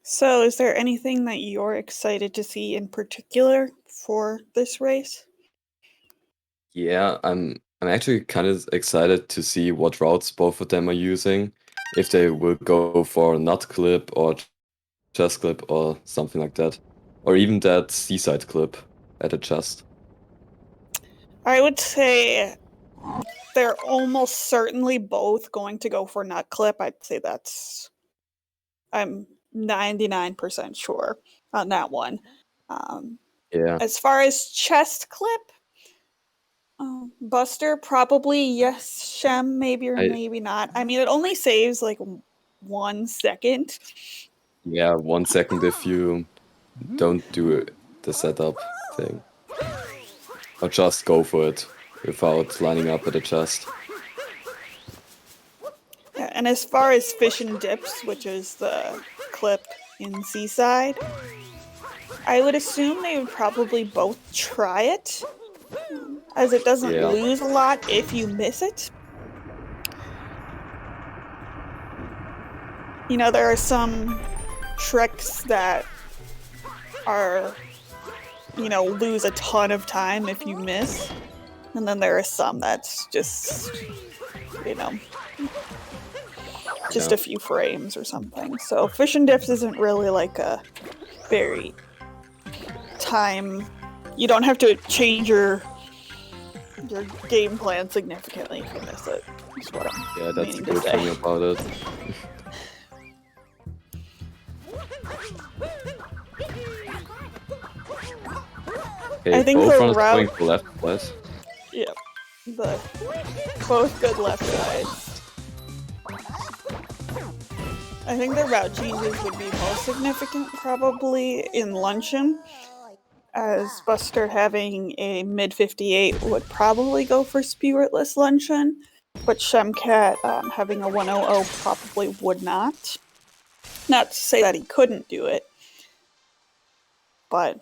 So, is there anything that you're excited to see in particular for this race? Yeah, I'm actually kind of excited to see what routes both of them are using. If they will go for nut clip or chest clip or something like that. Or even that seaside clip at a chest. I would say they're almost certainly both going to go for nut clip. I'm 99% sure on that one. Yeah. As far as chest clip, Buster probably yes, Shem maybe or I maybe not. I mean, it only saves like 1 second. yeah, 1 second if you don't do the setup thing. Or just go for it without lining up at a chest. Yeah, and as far as fish and dips, which is the clip in Seaside, I would assume they would probably both try it, as it doesn't Yeah. lose a lot if you miss it. You know, there are some tricks that are, lose a ton of time if you miss. And then there are some that's you know, just Yeah. a few frames or something. So fish and dips isn't really like a very time. You don't have to change your game plan significantly if you miss it. That's what Yeah, I'm that's the meaning to good say. thing about it. Okay, I think both the runners going route, to left, right? yeah, the both good left sides. I think the route changes would be most significant probably in Luncheon, as Buster having a mid 58 would probably go for Spiritless Luncheon, but Shemcat having a 100 probably would not. Not to say that he couldn't do it, but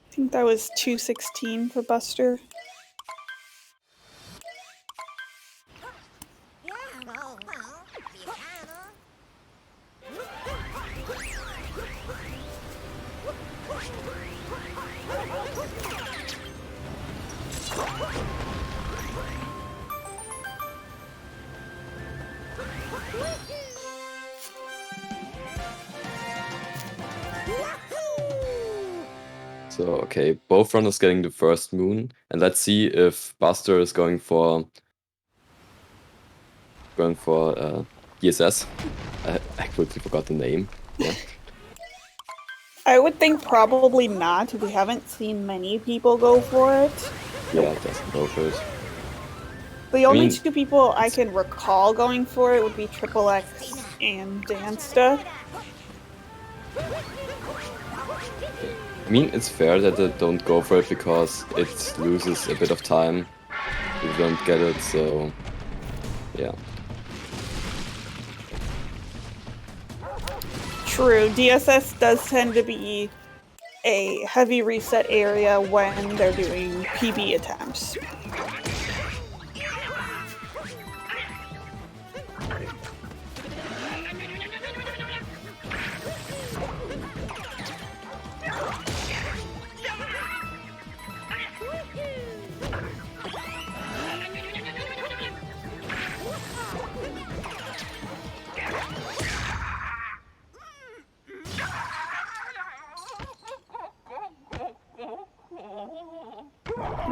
I think that was 216 for Buster. So, okay, both runners getting the first moon, and let's see if Buster is going for DSS. I quickly forgot the name. Yeah. I would think probably not. We haven't seen many people go for it. Yeah, doesn't go for it. The I only mean, two people I it's, can recall going for it would be Triple X and Dansta. I mean, it's fair that they don't go for it because it loses a bit of time if you don't get it, so yeah. True, DSS does tend to be a heavy reset area when they're doing PB attempts.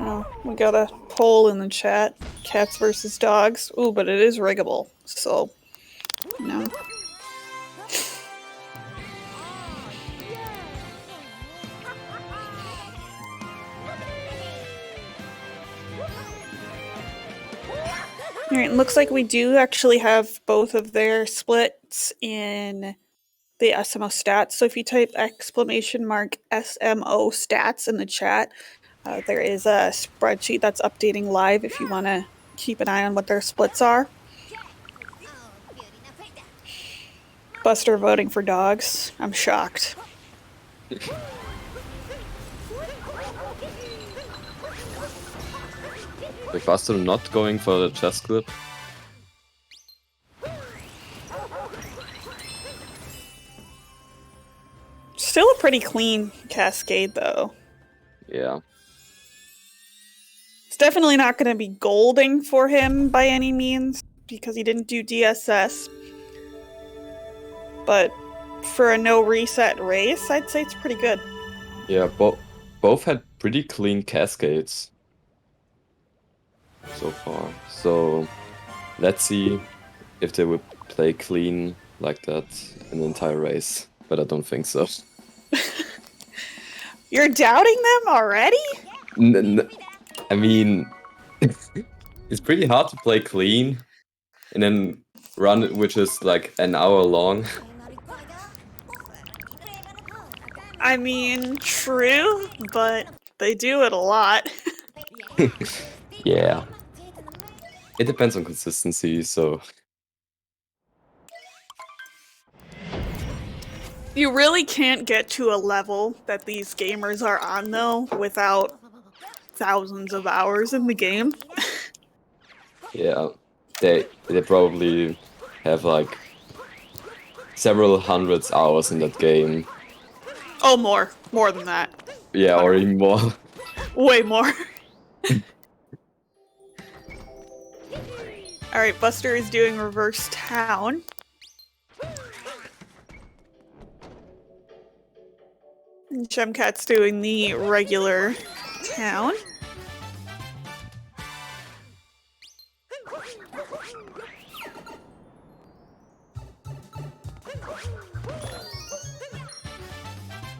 Oh, we got a poll in the chat. Cats versus dogs. Ooh, but it is riggable. So, no. Alright, it looks like we do actually have both of their splits in the SMO stats. So if you type !SMO stats in the chat, there is a spreadsheet that's updating live if you want to keep an eye on what their splits are. Buster voting for dogs. I'm shocked. With Buster not going for the chest clip. Still a pretty clean cascade, though. Yeah. It's definitely not going to be golding for him by any means, because he didn't do DSS. But for a no reset race, I'd say it's pretty good. Yeah, both had pretty clean cascades so far. So let's see if they would play clean like that in the entire race. But I don't think so. You're doubting them already? I mean, it's pretty hard to play clean and then run it, which is like an hour long. I mean, true, but they do it a lot. Yeah. It depends on consistency, so... You really can't get to a level that these gamers are on, though, without thousands of hours in the game. Yeah, they probably have like several hundreds hours in that game. Oh, more than that. Yeah, or even more. Way more. Alright, Buster is doing reverse town. And Shemcat's doing the regular town.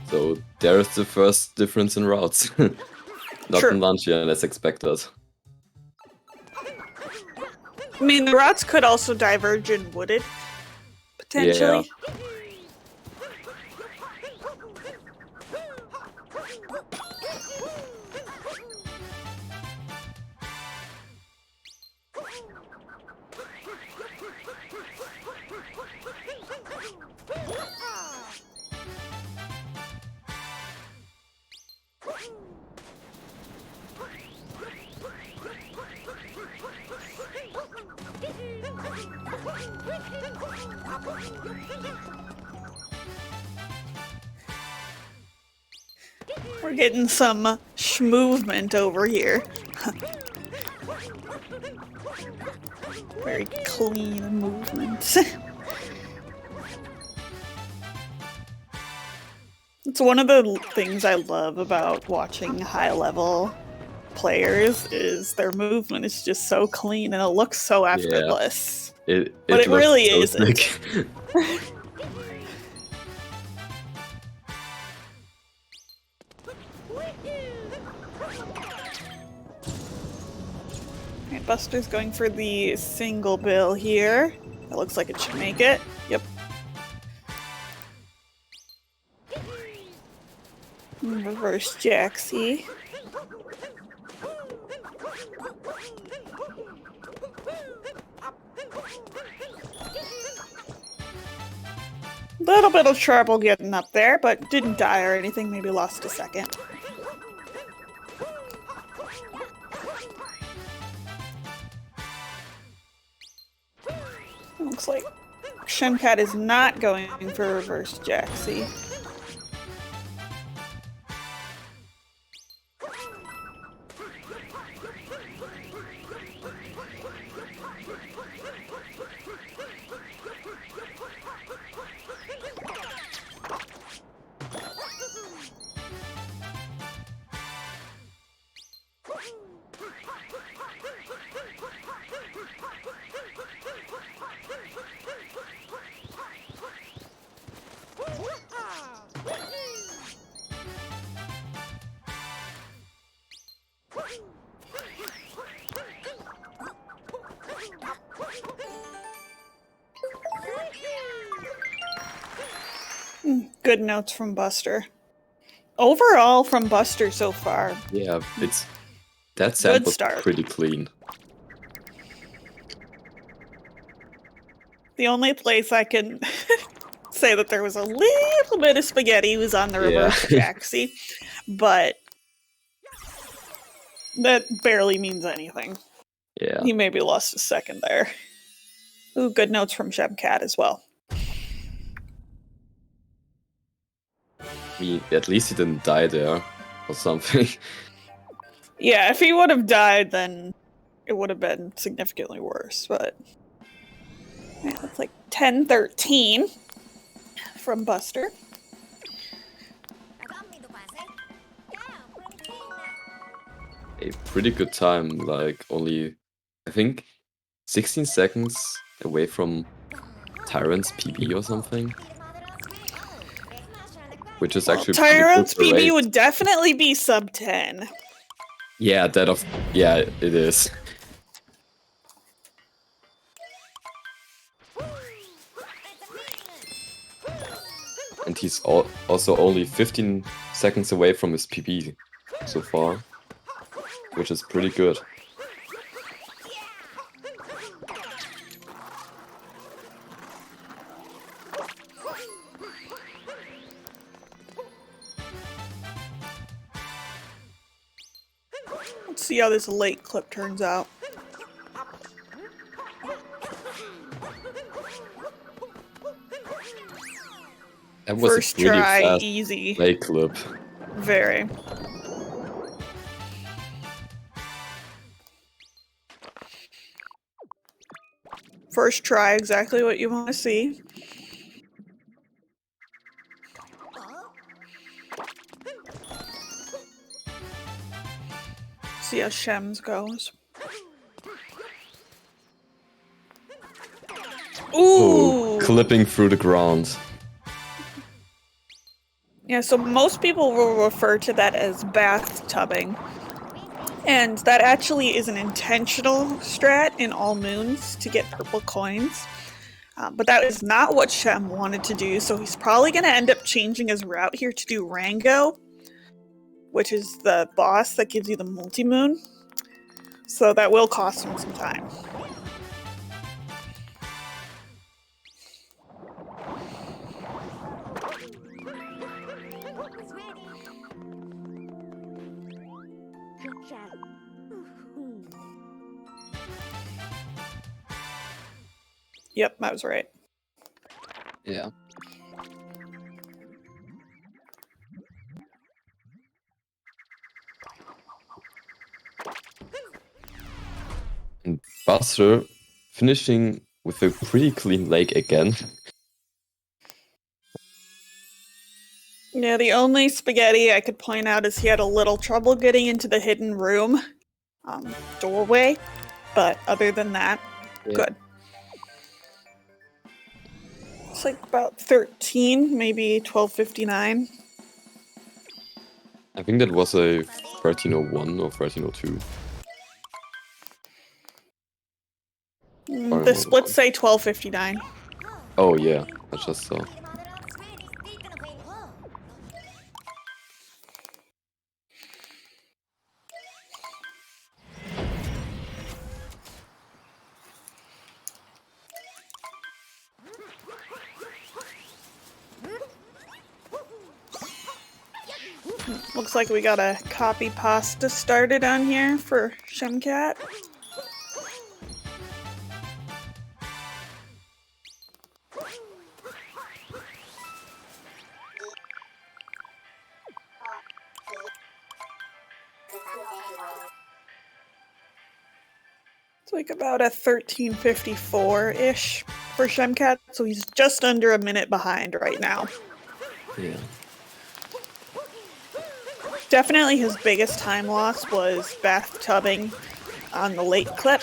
So there's the first difference in routes. Not Sure. in launch yet, as expected. I mean, the routes could also diverge in wooded, potentially. Yeah. We're getting some schmovement over here. Very clean movement. It's one of the things I love about watching high-level players is their movement is just so clean and it looks so effortless. Yeah. But it really so isn't. sick. Alright, Buster's going for the single bill here. It looks like it should make it. Yep. Reverse Jaxie. Little bit of trouble getting up there, but didn't die or anything, maybe lost a second. Looks like Shemcat is not going for reverse Jaxie. Good notes from Buster. Overall, from Buster so far. Yeah, that set was start. pretty clean. The only place I can say that there was a little bit of spaghetti was on the reverse Jaxie, but that barely means anything. Yeah. He maybe lost a second there. Ooh, good notes from Shemcat as well. At least he didn't die there or something. Yeah, if he would have died, then it would have been significantly worse, but yeah, that's like 10-13 from Buster. A pretty good time, like only, I think, 16 seconds away from Tyrant's PB or something. Which is actually Tyrant's pretty good PB rate. would definitely be sub 10. Yeah, yeah, it is. And he's also only 15 seconds away from his PB so far, which is pretty good. Let's see how this late clip turns out. That was First a pretty try, fast easy. play clip. Very. First try, exactly what you want to see. See how Shems goes. Ooh! Clipping through the ground. Yeah, so most people will refer to that as bathtubing. And that actually is an intentional strat in all moons to get purple coins. But that is not what Shem wanted to do, so he's probably going to end up changing his route here to do Rango, which is the boss that gives you the multi-moon. So that will cost him some time. Yep, that was right. Yeah. And Buster finishing with a pretty clean leg again. Yeah, the only spaghetti I could point out is he had a little trouble getting into the hidden room doorway, but other than that, good. It's like about 13, maybe 12:59. I think that was a 1301 or 1302. The splits say 12:59. Oh yeah, I just saw. Looks like we got a copy pasta started on here for Shemcat. It's like about a 13:54-ish for Shemcat, so he's just under a minute behind right now. Yeah. Definitely his biggest time loss was bathtubing on the late clip.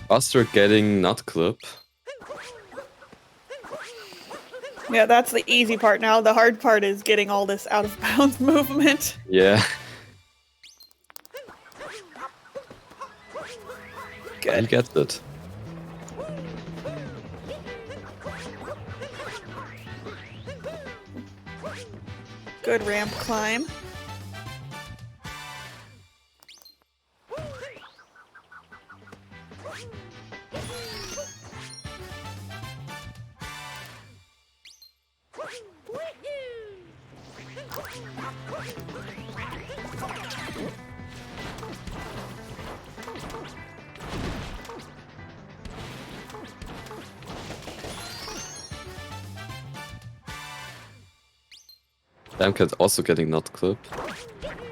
Buster getting nut clip. Yeah, that's the easy part now. The hard part is getting all this out of bounds movement. Yeah. He gets it. Good ramp climb. Shemcat also getting not clipped.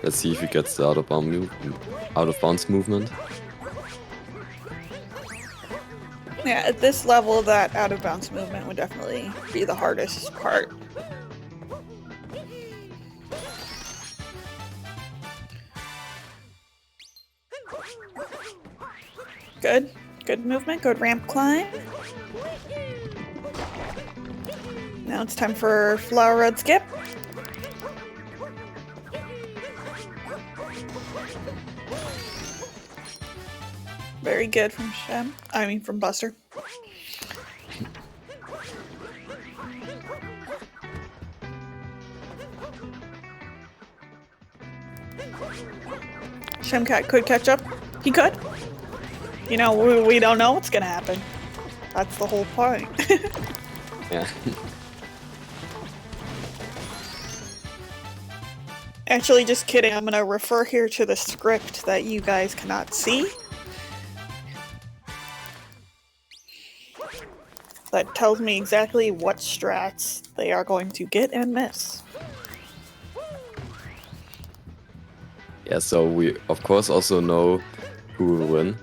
Let's see if he gets the out of bounds movement. Yeah, at this level, that out of bounds movement would definitely be the hardest part. Good. Good movement. Good ramp climb. Now it's time for flower road skip. Very good from from Buster. Shemcat could catch up. He could. You know, we don't know what's gonna happen. That's the whole point. Yeah. Actually, just kidding. I'm gonna refer here to the script that you guys cannot see. That tells me exactly what strats they are going to get and miss. Yeah, so we of course also know who will win.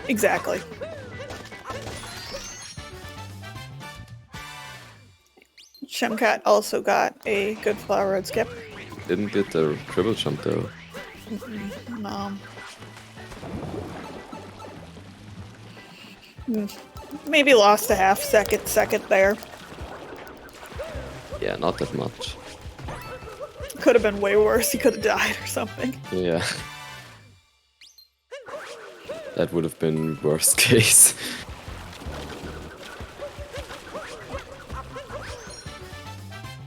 Exactly. Shemcat also got a good flower road skip. Didn't get the triple jump though. No. Maybe lost a half second there. Yeah, not that much. Could have been way worse. He could have died or something. Yeah. That would have been worst case.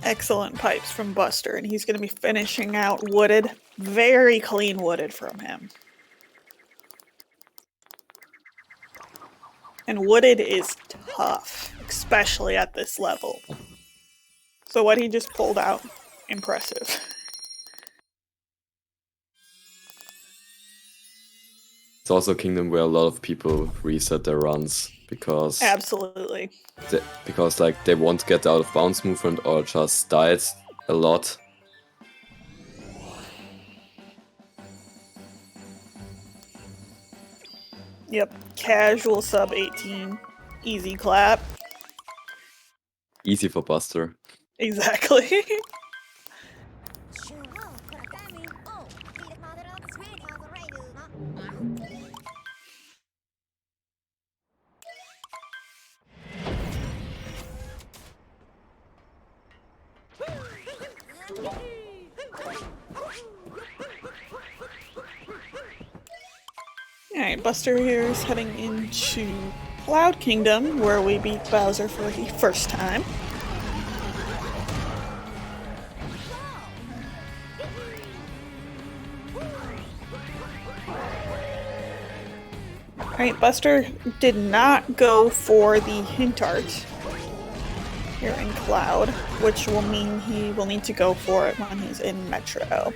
Excellent pipes from Buster, and he's going to be finishing out wooded. Very clean wooded from him. And wooded is tough, especially at this level. So what he just pulled out, impressive. It's also a kingdom where a lot of people reset their runs because Absolutely. like they won't get the out of bounds movement or just died a lot. Yep, casual sub 18, easy clap. Easy for Buster. Exactly. Alright, Buster here is heading into Cloud Kingdom, where we beat Bowser for the first time. Alright, Buster did not go for the hint art here in Cloud, which will mean he will need to go for it when he's in Metro.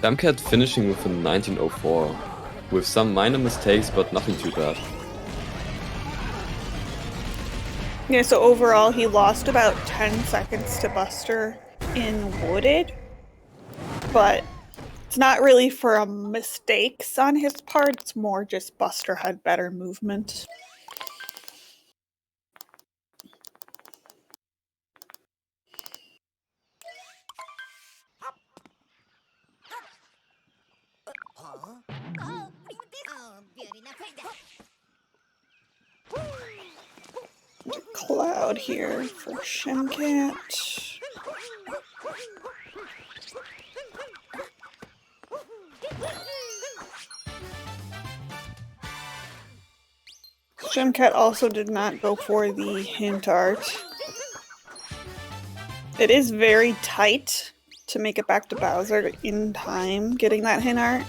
Shemcat finishing with a 1904, with some minor mistakes but nothing too bad. Yeah, so overall he lost about 10 seconds to Buster in Wooded, but it's not really for mistakes on his part, it's more just Buster had better movement. Cloud here for Shemcat. Shemcat also did not go for the hint art. It is very tight to make it back to Bowser in time, getting that hint art.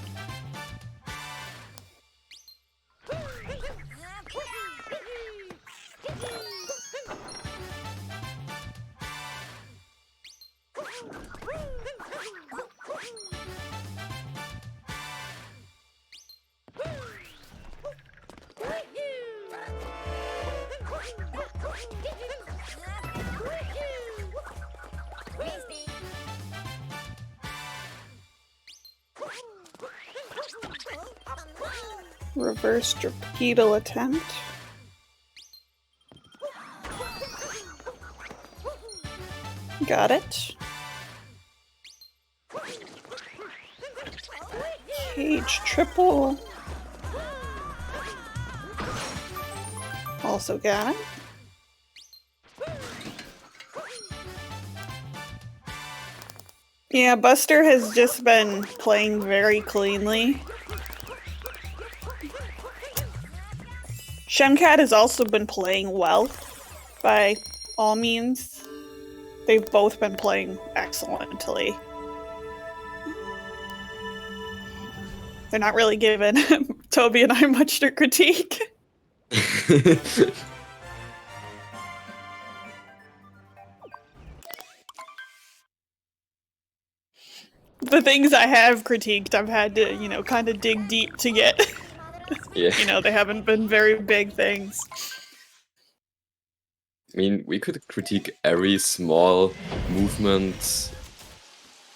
Reverse torpedo attempt. Got it. Cage triple. Also got it. Yeah, Buster has just been playing very cleanly. Shemcat has also been playing well, by all means. They've both been playing excellently. They're not really giving Toby and I much to critique. The things I have critiqued, I've had to, you know, kind of dig deep to get. Yeah. You know, they haven't been very big things. I mean, we could critique every small movement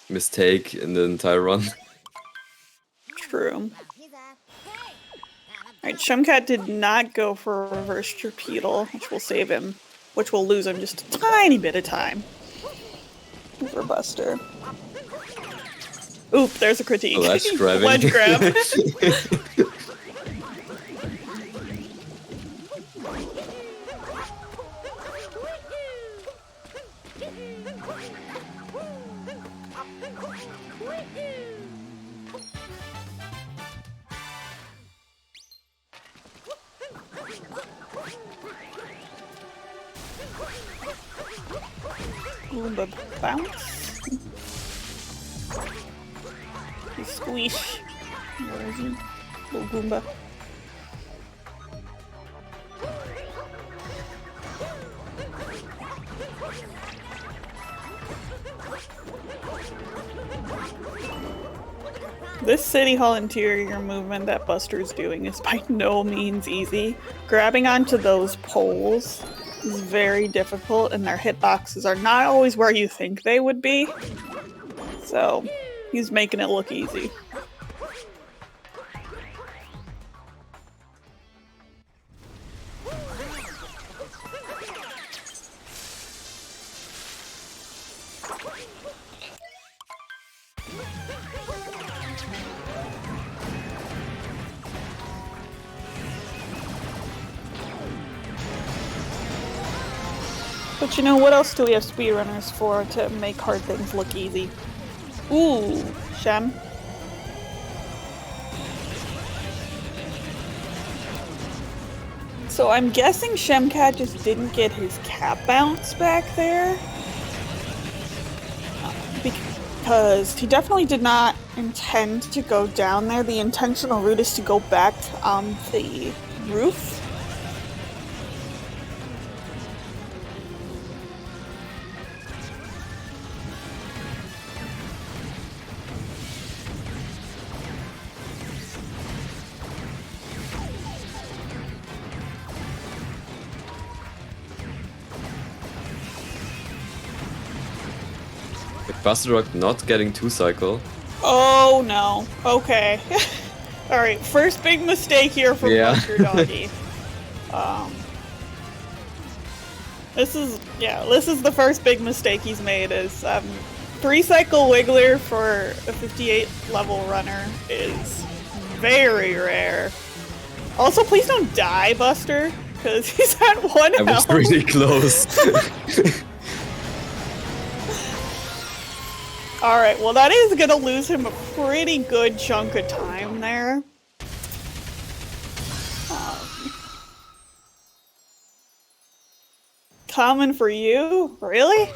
mistake in the entire run. True. Alright, Shemcat did not go for a reverse torpedo, which will save him, which will lose him just a tiny bit of time. For Buster. Oop, there's a critique. Ledge grabbing. Ledge grab. Goomba bounce. Squish. Where is he? Little Goomba. This City Hall interior movement that Buster's doing is by no means easy. Grabbing onto those poles is very difficult, and their hitboxes are not always where you think they would be. So, he's making it look easy. But you know, what else do we have speedrunners for to make hard things look easy? Ooh, Shem. So I'm guessing Shemcat just didn't get his cap bounce back there. Because he definitely did not intend to go down there. The intentional route is to go back on the roof. BusterDoggy not getting 2-cycle. Oh no. Okay. Alright, first big mistake here from BusterDoggy. This is the first big mistake he's made is 3-cycle Wiggler for a 58 level runner is very rare. Also, please don't die, Buster, because he's at 1 health. I was pretty close. Alright, well that is gonna lose him a pretty good chunk of time there. Coming for you? Really?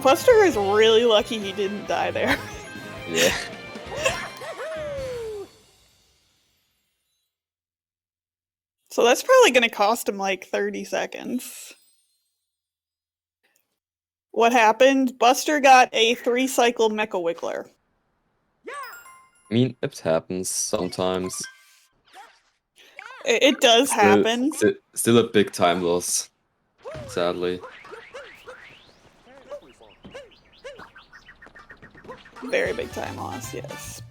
Buster is really lucky he didn't die there. Yeah. So that's probably going to cost him like 30 seconds. What happened? Buster got a 3-cycle Mecha Wiggler. I mean, it happens sometimes. It does happen. Still a big time loss, sadly. Very big time loss, yes.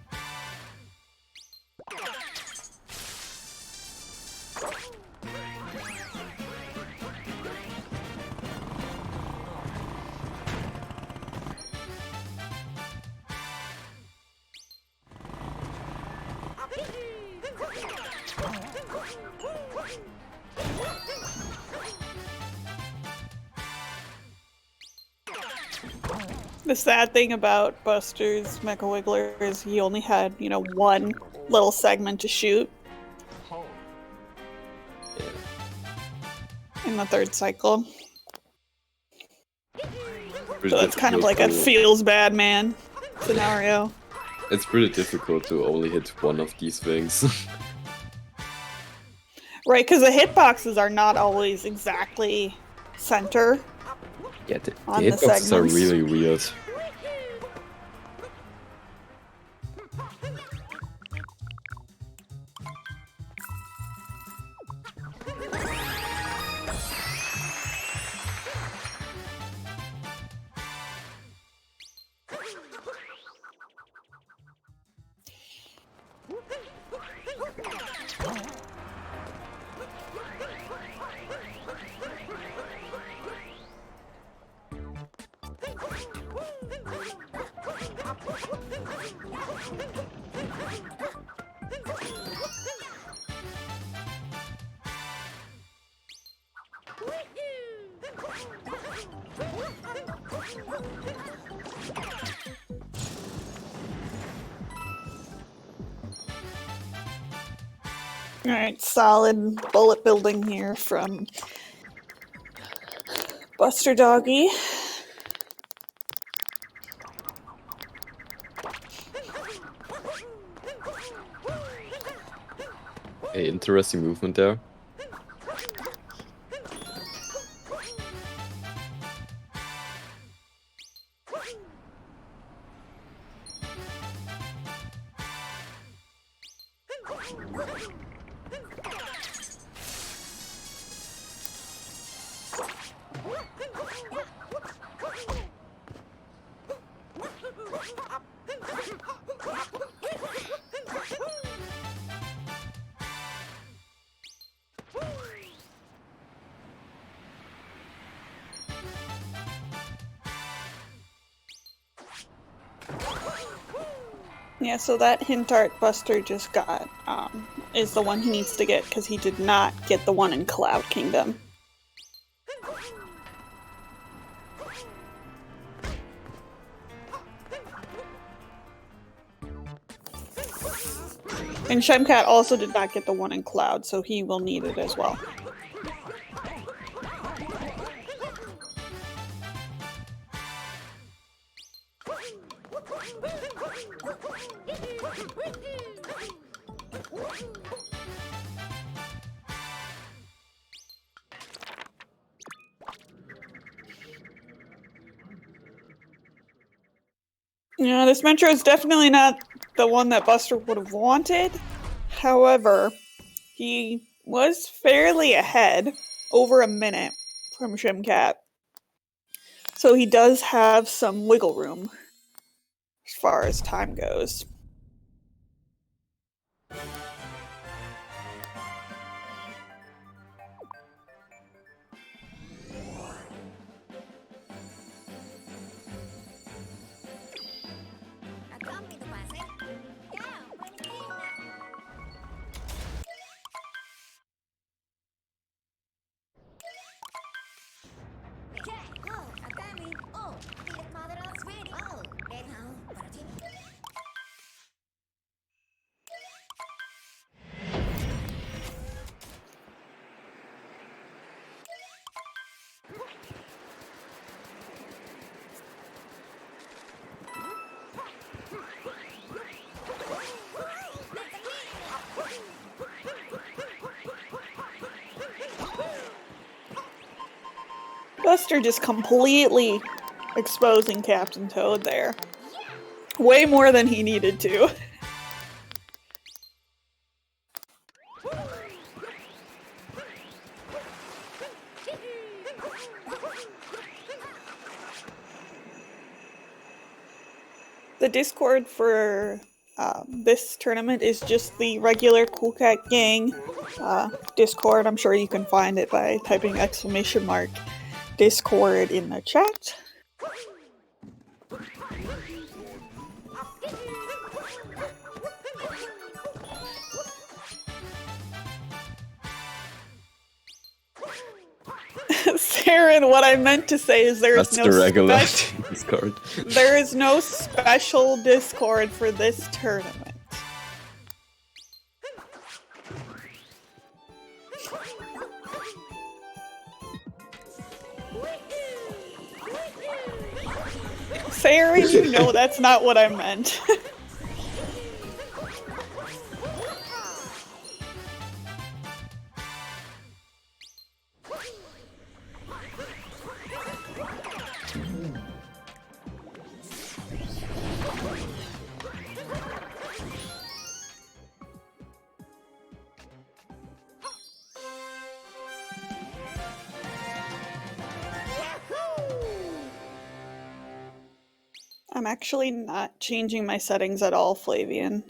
The sad thing about Buster's Mecha Wiggler is he only had, you know, one little segment to shoot. Yeah. In the 3rd cycle. Pretty So it's kind of like a feels bad man scenario. It's pretty difficult to only hit one of these things. Right, because the hitboxes are not always exactly center. Yeah, the on the hitboxes are segments. really weird. Alright, solid bullet building here from BusterDoggy. Hey, interesting movement there. Yeah, so that hint art Buster just got is the one he needs to get because he did not get the one in Cloud Kingdom. And Shemcat also did not get the one in Cloud, so he will need it as well. Yeah, this Metro is definitely not the one that Buster would have wanted. However, he was fairly ahead, over a minute from Shemcat. So he does have some wiggle room as far as time goes. Buster just completely exposing Captain Toad there. Way more than he needed to. The Discord for this tournament is just the regular Cool Cat Gang Discord. I'm sure you can find it by typing !Discord in the chat. Saren, what I meant to say is there is no regular Discord. There is no special Discord for this tournament. Saren, you know that's not what I meant. I'm actually not changing my settings at all, Flavian.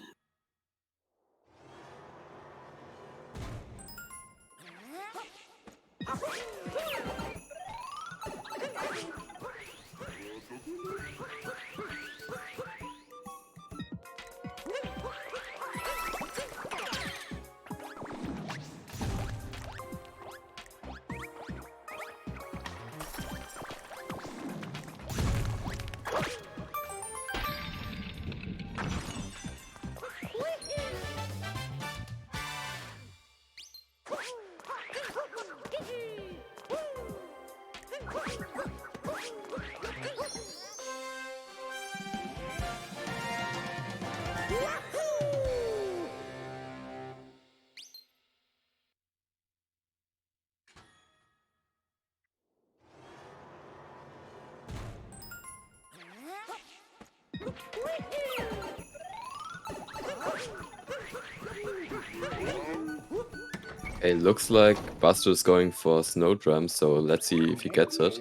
It looks like Buster is going for Snowdrum, so let's see if he gets it.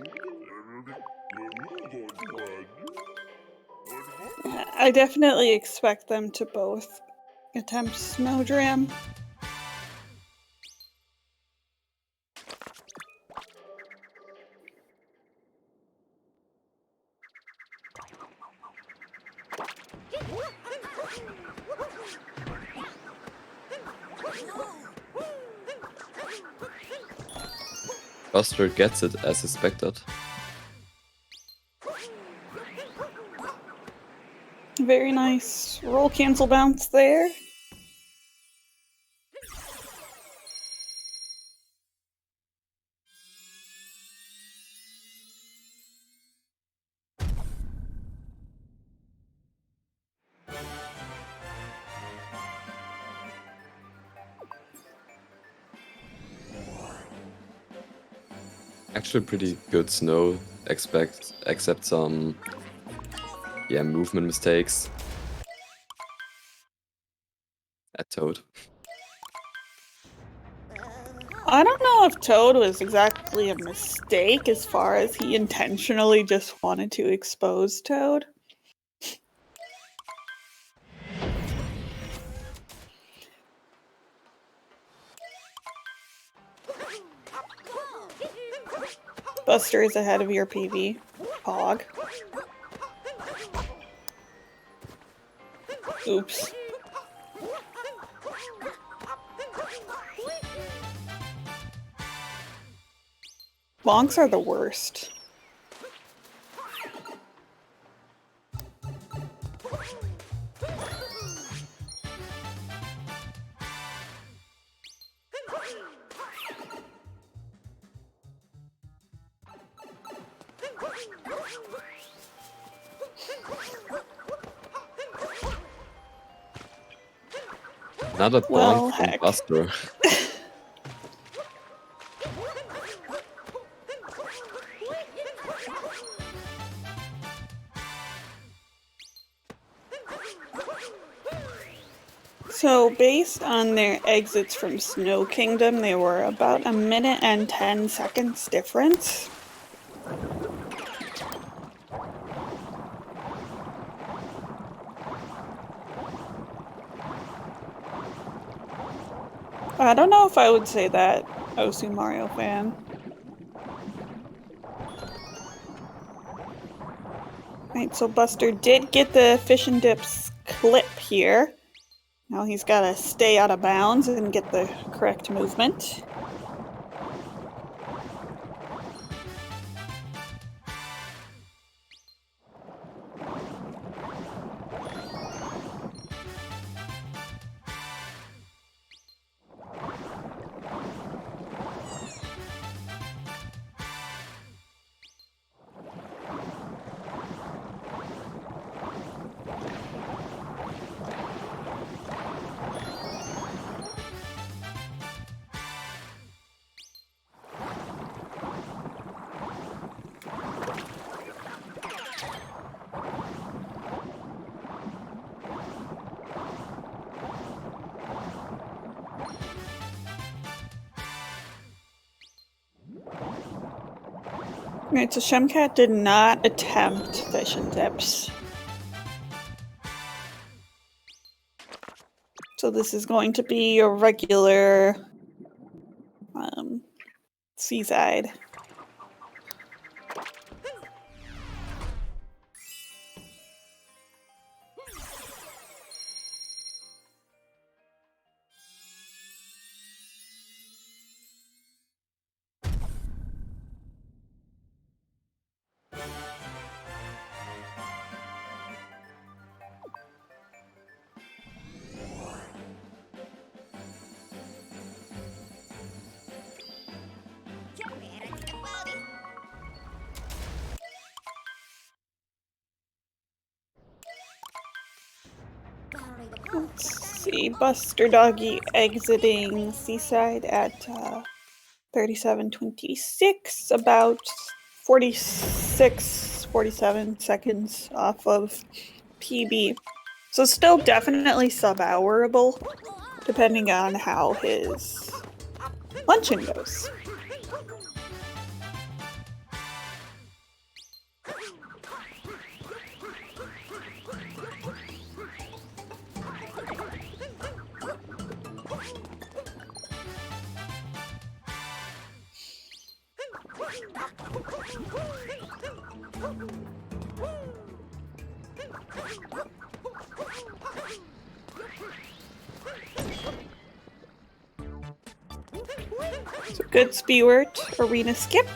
I definitely expect them to both attempt Snowdram. Buster gets it as expected. Very nice roll cancel bounce there. Actually pretty good snow, except some movement mistakes at Toad. I don't know if Toad was exactly a mistake as far as he intentionally just wanted to expose Toad. Buster is ahead of your PV. Pog. Oops. Bonks are the worst. Another Well, bonk from heck. Buster. Based on their exits from Snow Kingdom, they were about 1 minute and 10 seconds difference. I don't know if I would say that, OC Mario fan. Right, so Buster did get the fish and dips clip here. Now he's got to stay out of bounds and get the correct movement. Right, so Shemcat did not attempt fish and dips. So this is going to be a regular seaside. Let's see, BusterDoggy exiting Seaside at 37:26, about 47 seconds off of PB. So still definitely sub-hourable, depending on how his luncheon goes. So good Spirit arena skip.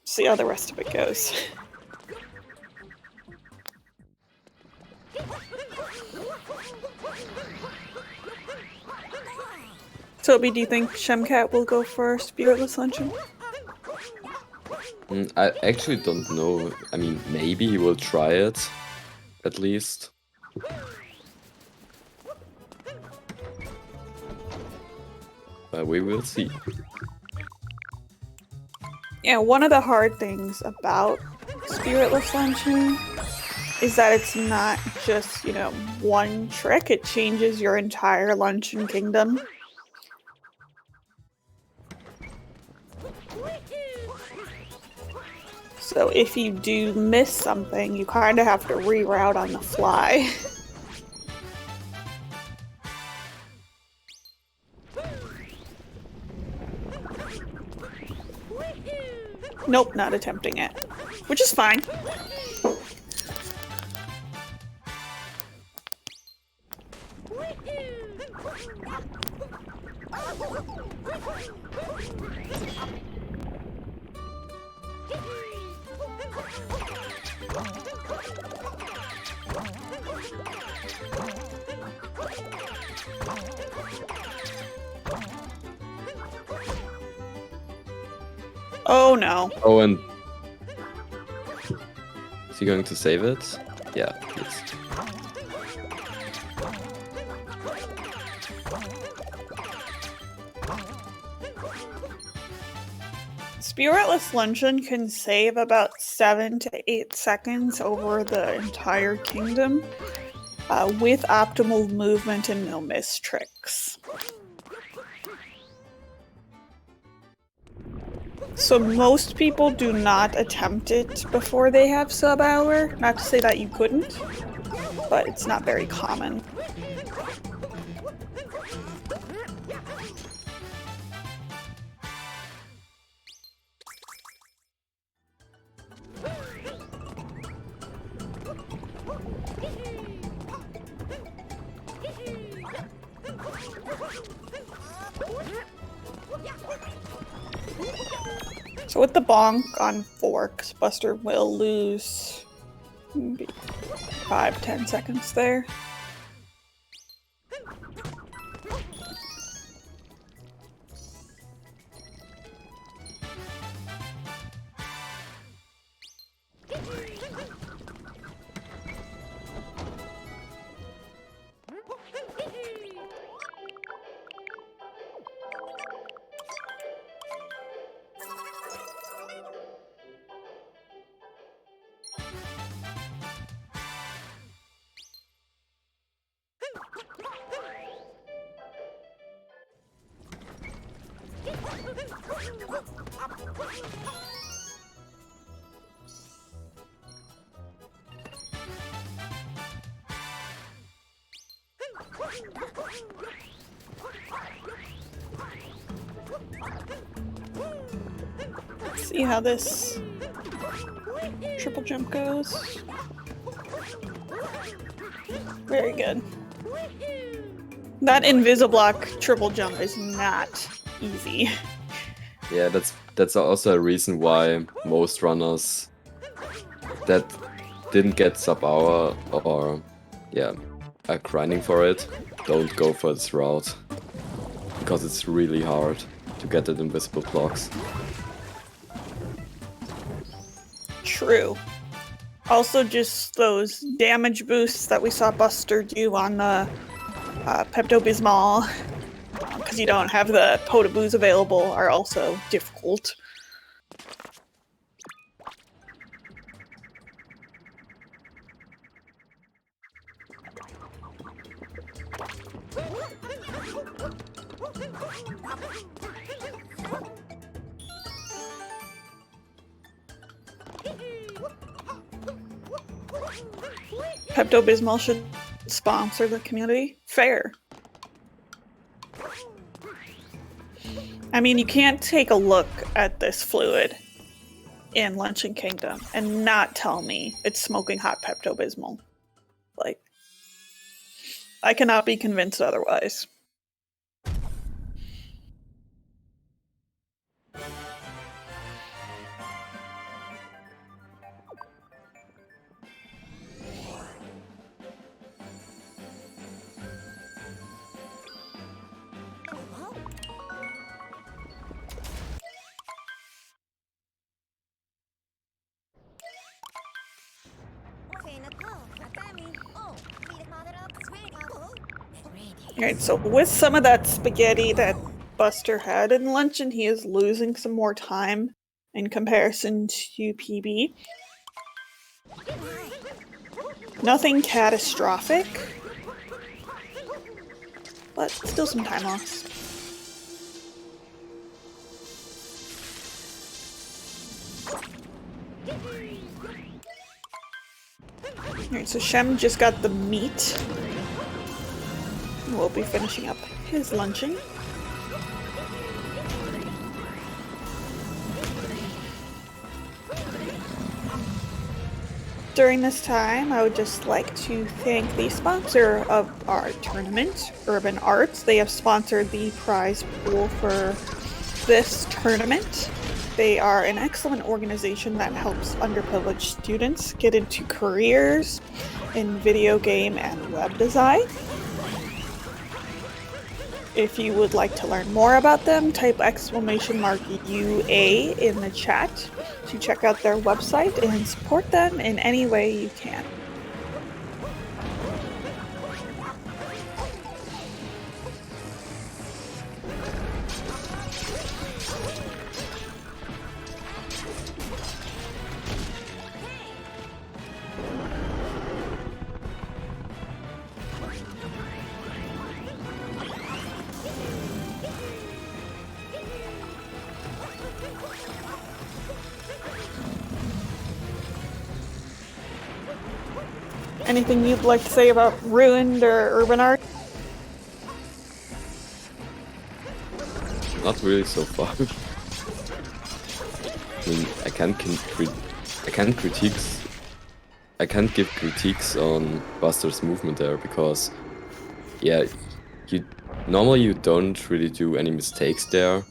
See how the rest of it goes. Toby, do you think Shemcat will go for Spiritless Luncheon? I actually don't know. I mean, maybe he will try it, at least. But we will see. Yeah, one of the hard things about Spiritless Luncheon is that it's not just, one trick. It changes your entire Luncheon Kingdom. So if you do miss something, you kind of have to reroute on the fly. Nope, not attempting it. Which is fine. Oh no. Oh, and is he going to save it? Yeah, he is. Spiritless Luncheon can save about 7 to 8 seconds over the entire kingdom. with optimal movement and no miss tricks. So most people do not attempt it before they have sub-hour. Not to say that you couldn't, but it's not very common. So with the bonk on forks, Buster will lose maybe 5-10 seconds there. Let's see how this triple jump goes. Very good. That Invisiblock triple jump is not easy. Yeah, that's also a reason why most runners that didn't get sub-hour or yeah, are grinding for it, don't go for this route. Because it's really hard to get the invisible blocks. True. Also, just those damage boosts that we saw Buster do on the Pepto-Bismol, because you don't have the Potaboos available, are also difficult. Pepto-Bismol should sponsor the community. Fair. I mean, you can't take a look at this fluid in Luncheon Kingdom and not tell me it's smoking hot Pepto-Bismol. Like, I cannot be convinced otherwise. Alright, so with some of that spaghetti that Buster had in Luncheon, he is losing some more time in comparison to PB. Nothing catastrophic, but still some time loss. Alright, so Shem just got the meat. We'll be finishing up his luncheon. During this time, I would just like to thank the sponsor of our tournament, Urban Arts. They have sponsored the prize pool for this tournament. They are an excellent organization that helps underprivileged students get into careers in video game and web design. If you would like to learn more about them, type !UA in the chat to check out their website and support them in any way you can. Anything you'd like to say about Ruined or Urban Art? Not really so far. I mean, I can't give critiques on Buster's movement there because, yeah, normally you don't really do any mistakes there.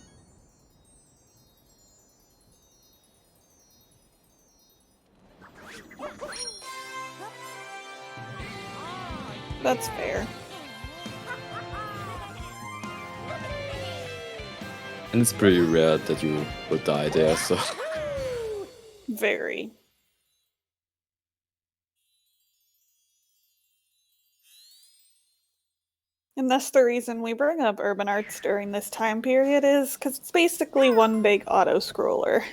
That's fair. And it's pretty rare that you will die there, so... Very. And that's the reason we bring up Urban Arts during this time period is because it's basically one big auto-scroller.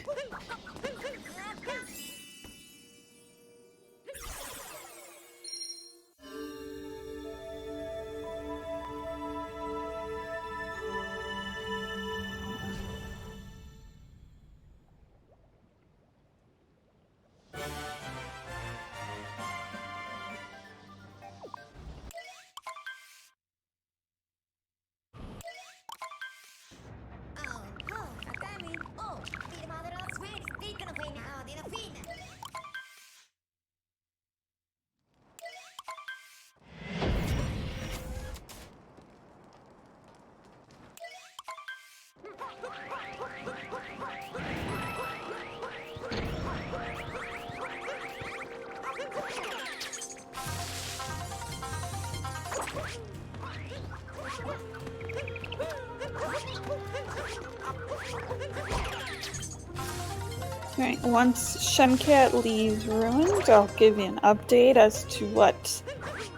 Alright, once Shemcat leaves Ruined, I'll give you an update as to what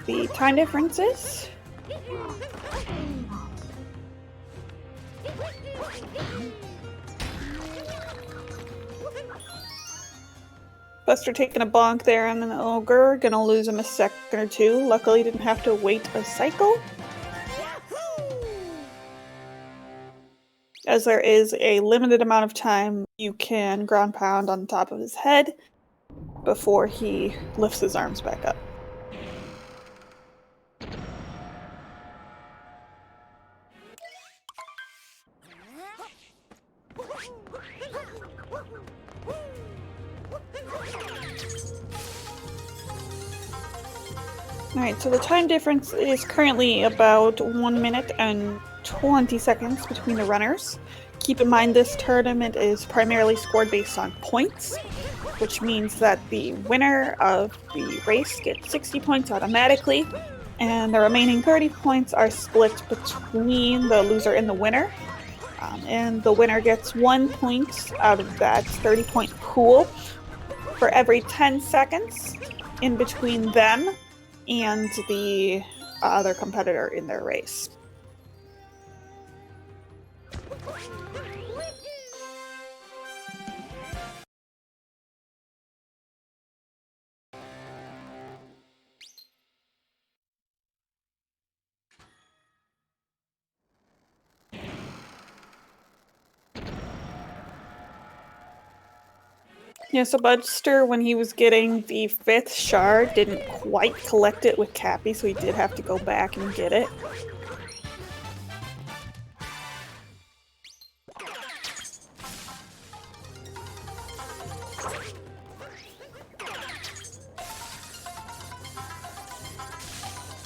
the time difference is. Buster taking a bonk there on an ogre, gonna lose him a second or two. Luckily didn't have to wait a cycle, as there is a limited amount of time you can ground pound on top of his head before he lifts his arms back up. Alright, so the time difference is currently about 1 minute and 20 seconds between the runners. Keep in mind this tournament is primarily scored based on points, which means that the winner of the race gets 60 points automatically, and the remaining 30 points are split between the loser and the winner. And the winner gets 1 point out of that 30-point pool for every 10 seconds in between them and the other competitor in their race. Yeah, so Buster, when he was getting the 5th shard, didn't quite collect it with Cappy, so he did have to go back and get it.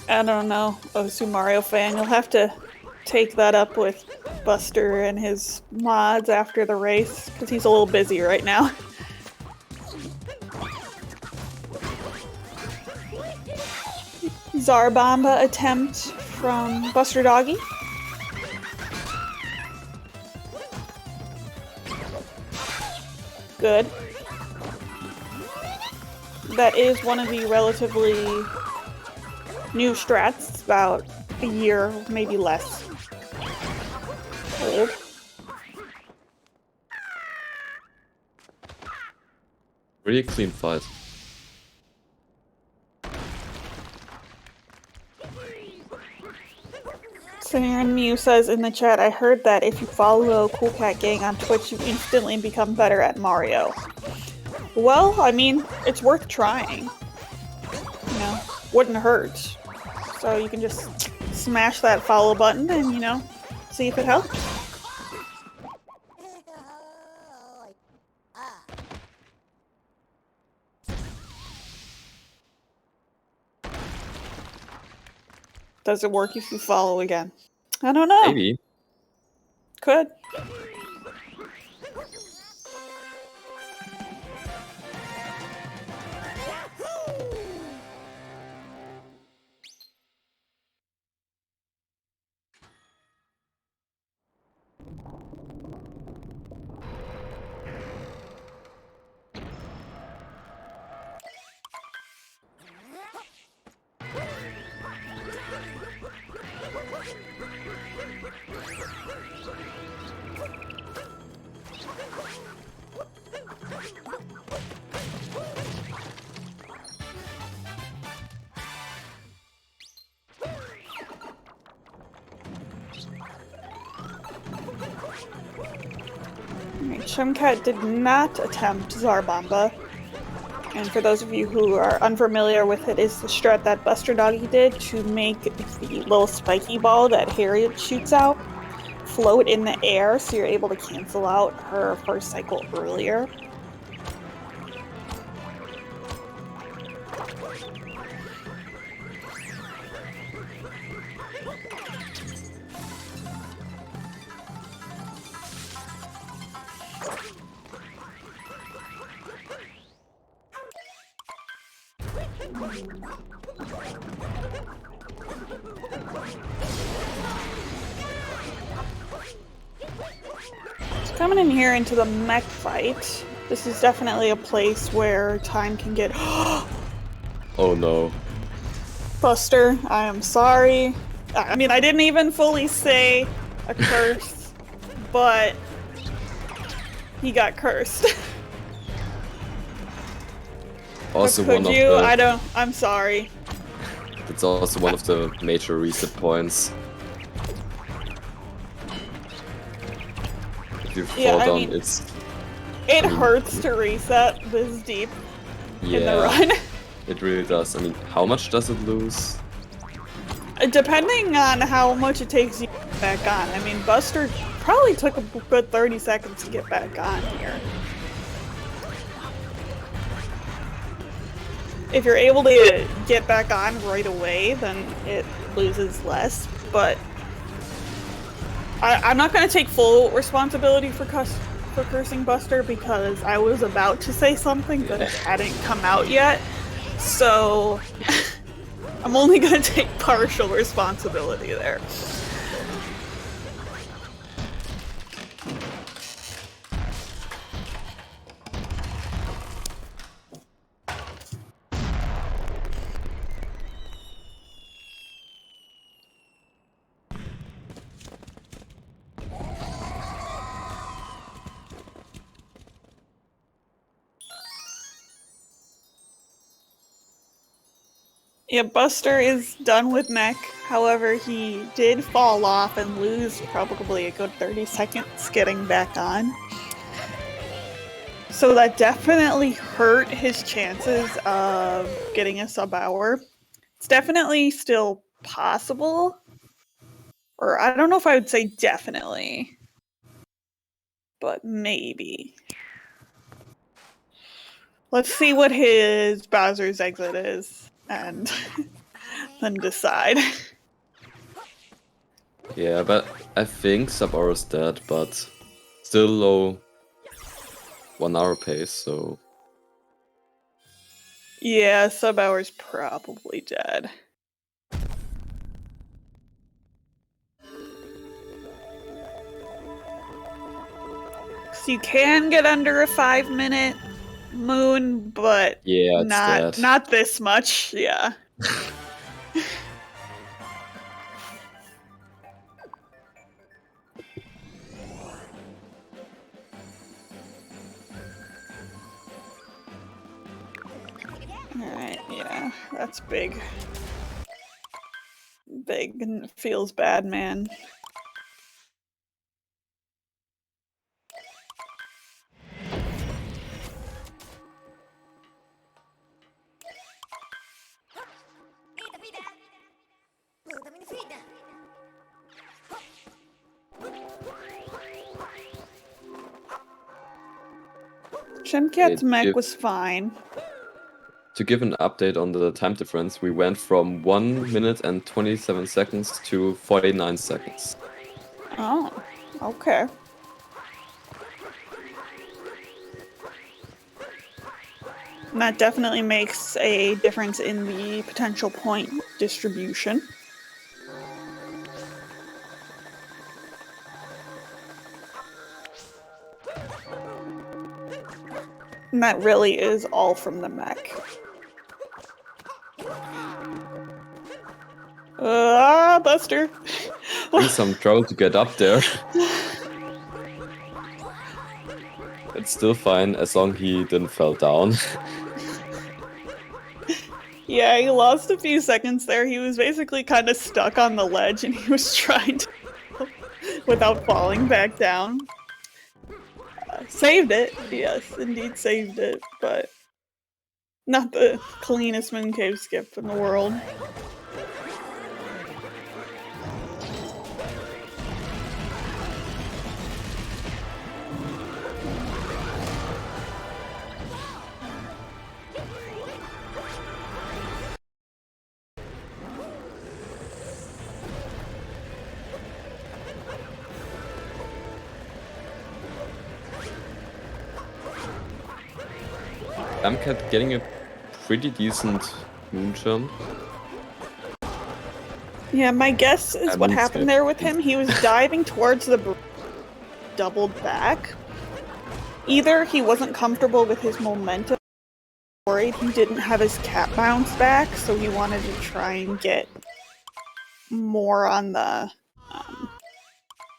I don't know, Osu Mario fan, you'll have to take that up with Buster and his mods after the race, because he's a little busy right now. Zarbomba attempt from BusterDoggy. Good. That is one of the relatively new strats. It's about a year, maybe less old. Really clean fight. Siren Mew says in the chat, I heard that if you follow Cool Cat Gang on Twitch, you instantly become better at Mario. Well, I mean, it's worth trying. You know, wouldn't hurt. So you can just smash that follow button and, you know, see if it helps. Does it work if you follow again? I don't know. Maybe. Could. Shemcat did not attempt Zarbomba. And for those of you who are unfamiliar with it, is the strat that BusterDoggy did to make the little spiky ball that Harriet shoots out float in the air, so you're able to cancel out her first cycle earlier. Coming in here into the mech fight, this is definitely a place where time can get... Oh no. Buster, I am sorry. I mean, I didn't even fully say a curse, but he got cursed. Also Could one of you? the... I'm sorry. It's also one of the major reset points. If you fall down, mean, it's... It hurts to reset this deep in the run. It really does. I mean, how much does it lose? Depending on how much it takes you to get back on. I mean, Buster probably took a good 30 seconds to get back on here. If you're able to get back on right away, then it loses less, but I'm not going to take full responsibility for cursing Buster because I was about to say something but it hadn't come out yet, so I'm only going to take partial responsibility there. Yeah, Buster is done with mech. However, he did fall off and lose probably a good 30 seconds getting back on. So that definitely hurt his chances of getting a sub-hour. It's definitely still possible. Or I don't know if I would say definitely. But maybe. Let's see what his Bowser's exit is. And then decide. Yeah, but I think Sub-Hour is dead, but still low 1 hour pace, so... Yeah, Sub-Hour's probably dead. So you can get under a 5-minute moon, but yeah, not this much, yeah. Alright, yeah, that's big. Big feels bad, man. Shemcat's mech was fine. To give an update on the time difference, we went from 1 minute and 27 seconds to 49 seconds. Oh, okay. And that definitely makes a difference in the potential point distribution. And that really is all from the mech. Buster! Doing some trouble to get up there. It's still fine as long as he didn't fall down. Yeah, he lost a few seconds there. He was basically kind of stuck on the ledge and he was trying to without falling back down. Saved it. Yes, indeed saved it, but not the cleanest moon cave skip in the world. Shemcat getting a pretty decent moon jump. Yeah, my guess is what happened there with him. He was diving towards the doubled back. Either he wasn't comfortable with his momentum, worried he didn't have his cat bounce back, so he wanted to try and get more on the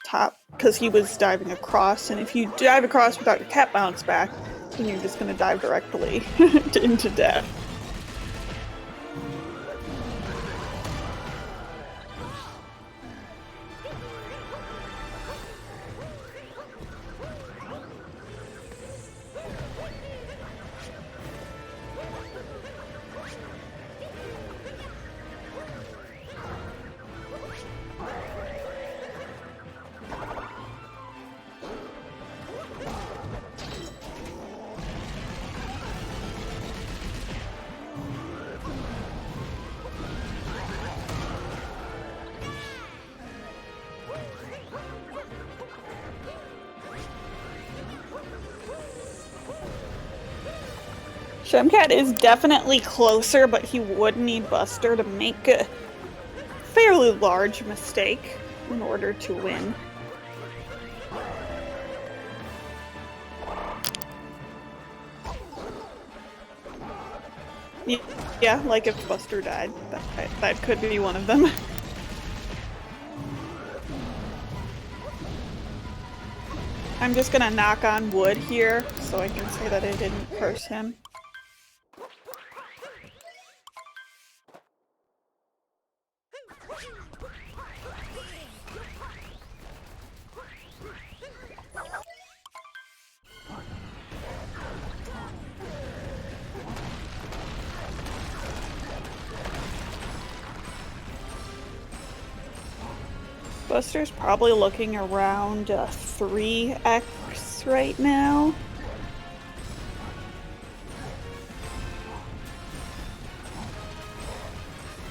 top because he was diving across, and if you dive across without your cat bounce back, then you're just going to dive directly into death. Shemcat is definitely closer, but he would need Buster to make a fairly large mistake in order to win. Yeah, like if Buster died, that could be one of them. I'm just gonna knock on wood here so I can say that I didn't curse him. Buster's probably looking around 3x right now.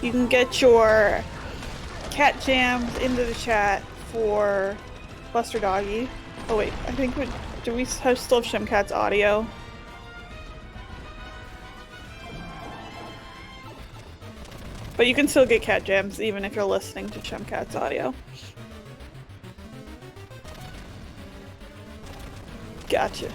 You can get your cat jams into the chat for BusterDoggy. Oh wait, I think do we still have Shemcat's audio? But you can still get cat jams even if you're listening to Shemcat's audio. Gotcha.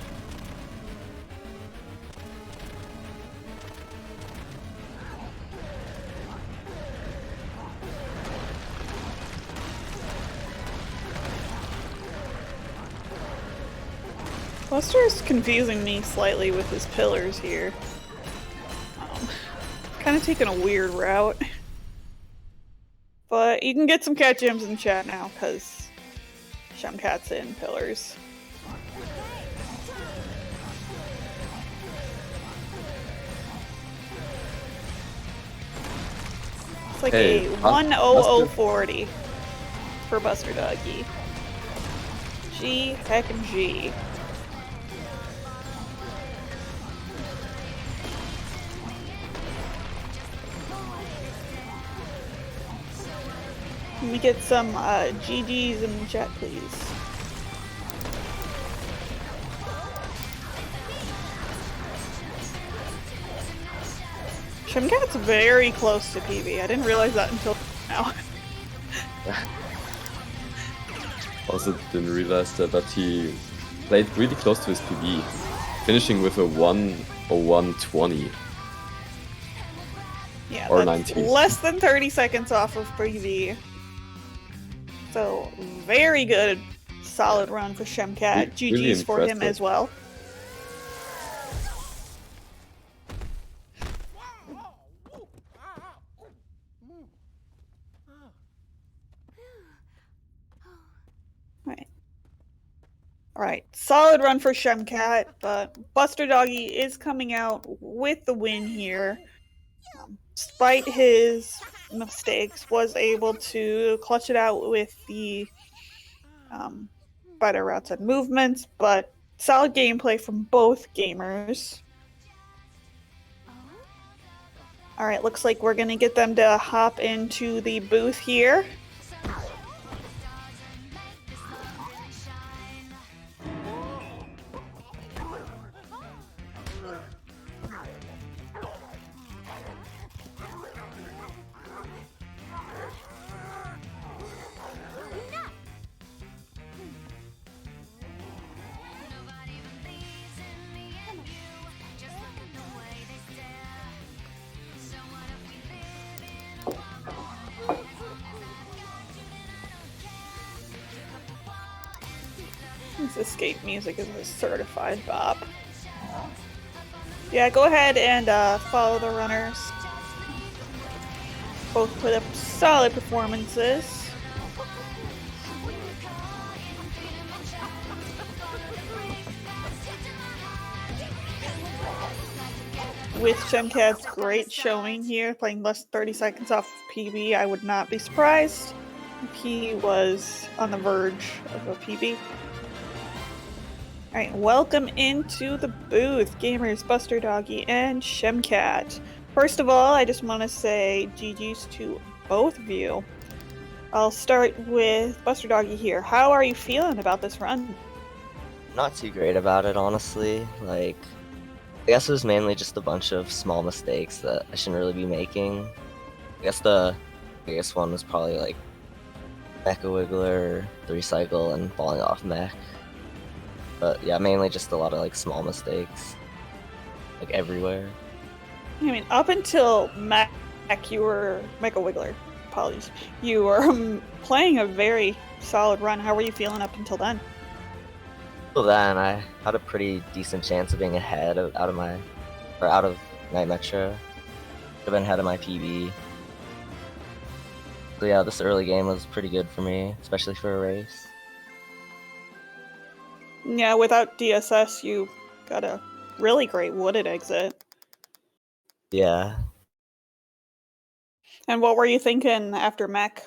Buster is confusing me slightly with his pillars here. Kind of taking a weird route. But you can get some cat gems in chat now, because Shemcat's in pillars. It's like a 10040 for BusterDoggy. G heckin' G. Can we get some GGs in the chat, please? Shemcat's very close to PB. I didn't realize that until now. Also didn't realize that, but he played really close to his PB, finishing with a 1:01:20. Yeah, or that's 19. less than 30 seconds off of PB. So very good, solid run for Shemcat. GG's really for him impressive. as well. Alright, solid run for Shemcat, but BusterDoggy is coming out with the win here. Despite his mistakes, was able to clutch it out with the better routes and movements, but solid gameplay from both gamers. Alright, looks like we're gonna get them to hop into the booth here. This escape music is a certified bop. Yeah, go ahead and follow the runners. Both put up solid performances. With Shemcat's great showing here, playing less than 30 seconds off of PB, I would not be surprised if he was on the verge of a PB. Alright, welcome into the booth, gamers BusterDoggy and Shemcat. First of all, I just want to say GG's to both of you. I'll start with BusterDoggy here. How are you feeling about this run? Not too great about it, honestly. Like, I guess it was mainly just a bunch of small mistakes that I shouldn't really be making. I guess the biggest one was probably like Mecha Wiggler, 3-cycle, and falling off mech. But yeah, mainly just a lot of like small mistakes, like everywhere. I mean, up until Mech, you were Mecha Wiggler. Apologies. You were playing a very solid run. How were you feeling up until then? Till then, I had a pretty decent chance of being ahead of, out of Night Metro. Could have been ahead of my PB. So yeah, this early game was pretty good for me, especially for a race. Yeah, without DSS, you got a really great wooded exit. Yeah. And what were you thinking after Mech?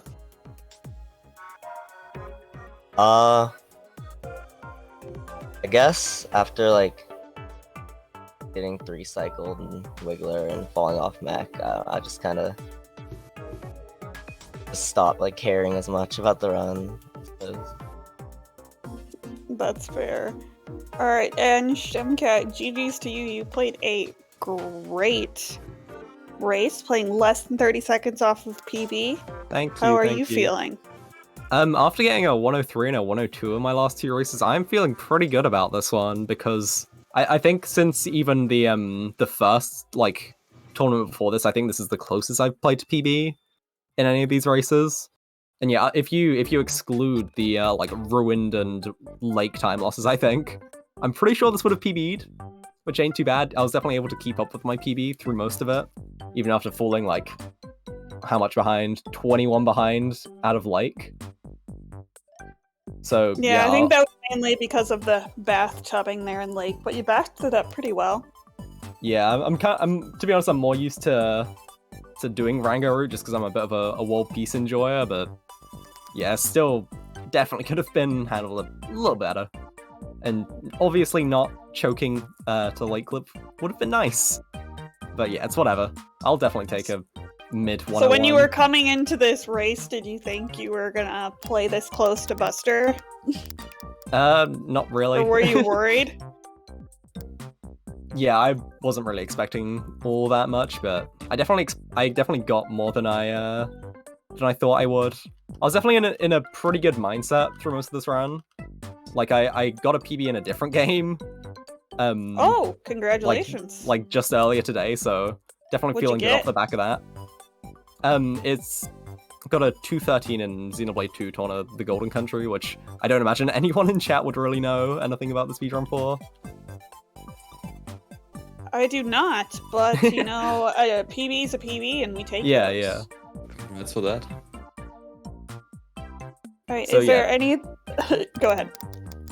I guess after like getting 3-cycled and Wiggler and falling off mech, I just kind of stopped like caring as much about the run. That's fair. Alright, and Shemcat, GG's to you. You played a great race, playing less than 30 seconds off of PB. Thank you. How are you feeling? After getting a 103 and a 102 in my last two races, I'm feeling pretty good about this one because I think since even the first like tournament before this, I think this is the closest I've played to PB in any of these races. And yeah, if you exclude the like ruined and lake time losses, I think I'm pretty sure this would have PB'd, which ain't too bad. I was definitely able to keep up with my PB through most of it, even after falling like how much behind? 21 behind out of lake. So yeah, I think that was mainly because of the bathtubing there in lake, but you backed it up pretty well. Yeah, I'm to be honest, I'm more used to doing Rango route just because I'm a bit of a world peace enjoyer, but yeah, still definitely could have been handled a little better. And obviously not choking to lake clip would have been nice. But yeah, it's whatever. I'll definitely take a mid 101. So when you were coming into this race, did you think you were gonna play this close to Buster? Not really. Or were you worried? Yeah, I wasn't really expecting all that much, but I definitely got more than I thought I would. I was definitely in a pretty good mindset through most of this run. Like I got a PB in a different game. Oh, congratulations! Like just earlier today, so definitely What'd you feeling good off get? the back of that. It's got a 213 in Xenoblade 2 Torna the Golden Country, which I don't imagine anyone in chat would really know anything about the speedrun for. I do not, but you know, a PB's a PB, and we take Yeah, those. yeah. Congrats for that. Alright, So, is there any... Go ahead.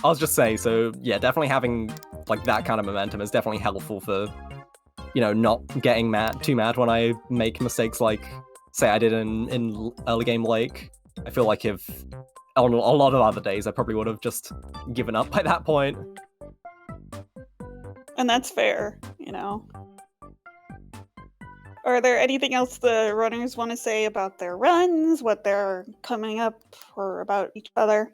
I was just saying, so yeah, definitely having like that kind of momentum is definitely helpful for, you know, not getting too mad when I make mistakes like, say, I did in early game Lake. I feel like if on a lot of other days, I probably would have just given up by that point. And that's fair, you know. Are there anything else the runners want to say about their runs, what they're coming up, or about each other?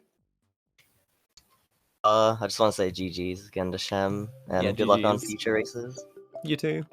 I just want to say GG's again to Shem, and Yeah, good luck on GGs. future races. You too.